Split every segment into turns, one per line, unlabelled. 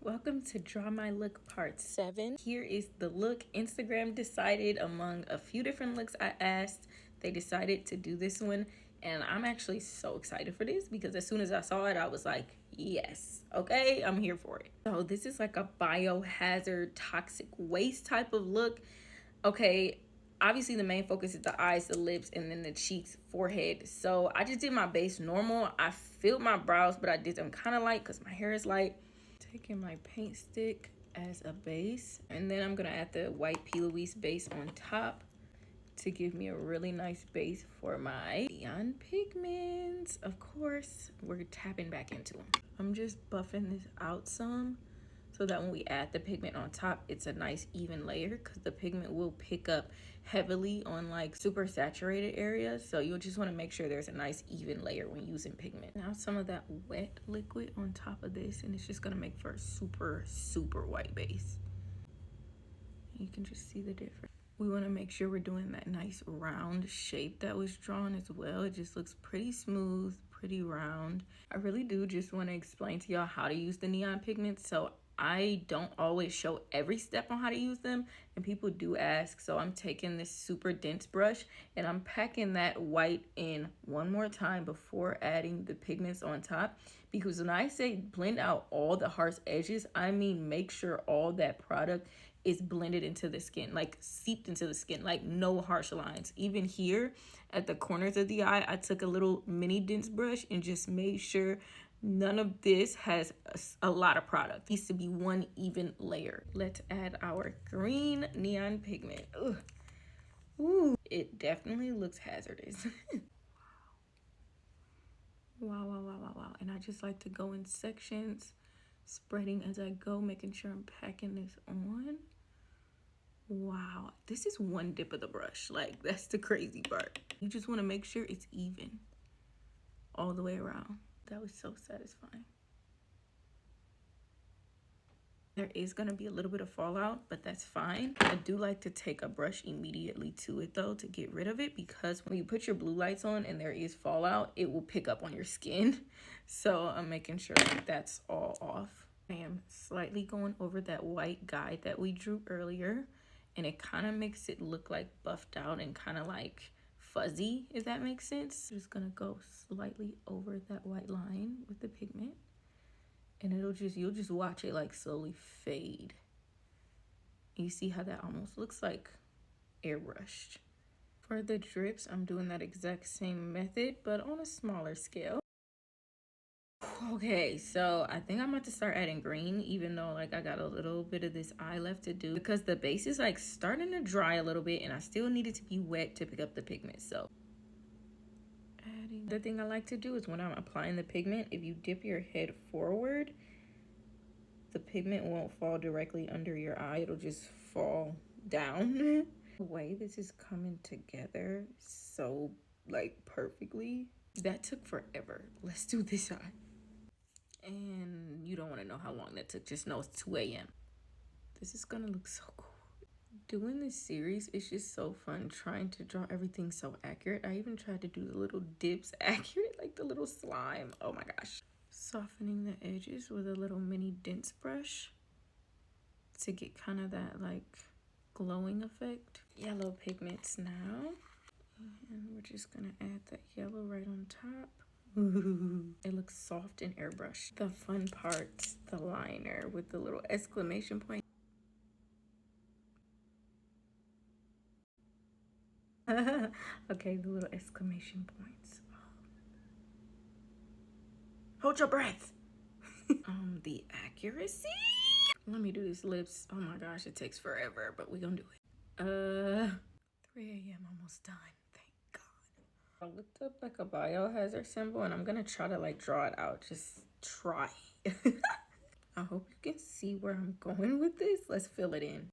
Welcome to Draw My Look Part 7. Here is the look. Instagram decided among a few different looks I asked, they decided to do this one. And I'm actually so excited for this because as soon as I saw it, I was like, yes, okay, I'm here for it. So this is like a biohazard toxic waste type of look. Okay, obviously the main focus is the eyes, the lips, and then the cheeks, forehead. So I just did my base normal. I filled my brows, but I did them kind of light because my hair is light. Taking my paint stick as a base, and then I'm gonna add the white P. Louise base on top to give me a really nice base for my neon pigments. Of course, we're tapping back into them. I'm just buffing this out some so that when we add the pigment on top, it's a nice even layer because the pigment will pick up heavily on like super saturated areas. So you'll just want to make sure there's a nice even layer when using pigment. Now some of that wet liquid on top of this, and it's just going to make for a super white base. You can just see the difference. We want to make sure we're doing that nice round shape that was drawn as well. It just looks pretty smooth, pretty round. I really do just want to explain to y'all how to use the neon pigments. So I don't always show every step on how to use them, and people do ask. So I'm taking this super dense brush and I'm packing that white in one more time before adding the pigments on top, because when I say blend out all the harsh edges, I mean make sure all that product is blended into the skin, like seeped into the skin, like no harsh lines. Even here at the corners of the eye, I took a little mini dense brush and just made sure none of this has a lot of product. It needs to be one even layer. Let's add our green neon pigment. Ugh. Ooh, it definitely looks hazardous. Wow. And I just like to go in sections, spreading as I go, making sure I'm packing this on. Wow, this is one dip of the brush. Like, that's the crazy part. You just want to make sure it's even all the way around. That was so satisfying. There is going to be a little bit of fallout, but that's fine. I do like to take a brush immediately to it though to get rid of it, because when you put your blue lights on and there is fallout, it will pick up on your skin. So I'm making sure that that's all off. I am slightly going over that white guide that we drew earlier, and it kind of makes it look like buffed out and kind of like fuzzy, if that makes sense. Just gonna go slightly over that white line with the pigment, and you'll just watch it like slowly fade. You see how that almost looks like airbrushed. For the drips, I'm doing that exact same method, but on a smaller scale. Okay, so I think I'm about to start adding green, even though like I got a little bit of this eye left to do, because the base is like starting to dry a little bit and I still need it to be wet to pick up the pigment. So adding. The thing I like to do is when I'm applying the pigment, if you dip your head forward, the pigment won't fall directly under your eye, it'll just fall down. The way this is coming together so like perfectly, that took forever. Let's do this eye. And you don't want to know how long that took. Just know it's 2 a.m. This is gonna look so cool. Doing this series is just so fun, trying to draw everything so accurate. I even tried to do the little dips accurate, like the little slime. Oh my gosh. Softening the edges with a little mini dense brush to get kind of that like glowing effect. Yellow pigments now. And we're just gonna add that yellow right on top. Ooh, it looks soft and airbrushed. The fun part, the liner with the little exclamation point. Okay, the little exclamation points. Hold your breath. The accuracy. Let me do these lips. Oh my gosh, it takes forever, but we're gonna do it. 3 a.m. almost done. I looked up like a biohazard symbol and I'm gonna try to like draw it out. Just try. I hope you can see where I'm going with this. Let's fill it in.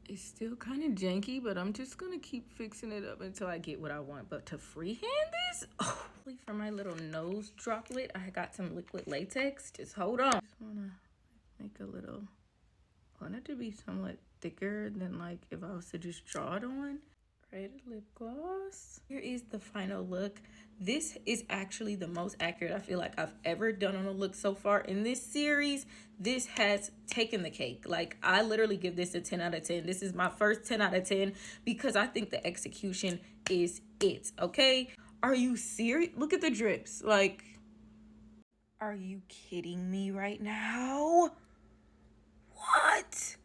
It's still kind of janky, but I'm just gonna keep fixing it up until I get what I want. But to freehand this, oh, for my little nose droplet, I got some liquid latex. Just hold on. Just wanna make a little, I want it to be somewhat thicker than like if I was to just draw it on. red lip gloss. Here is the final look. This is actually the most accurate I feel like I've ever done on a look so far in this series. This has taken the cake. Like, I literally give this a 10 out of 10. This is my first 10 out of 10 because I think the execution is it, okay? Are you serious? Look at the drips. Like, are you kidding me right now? What?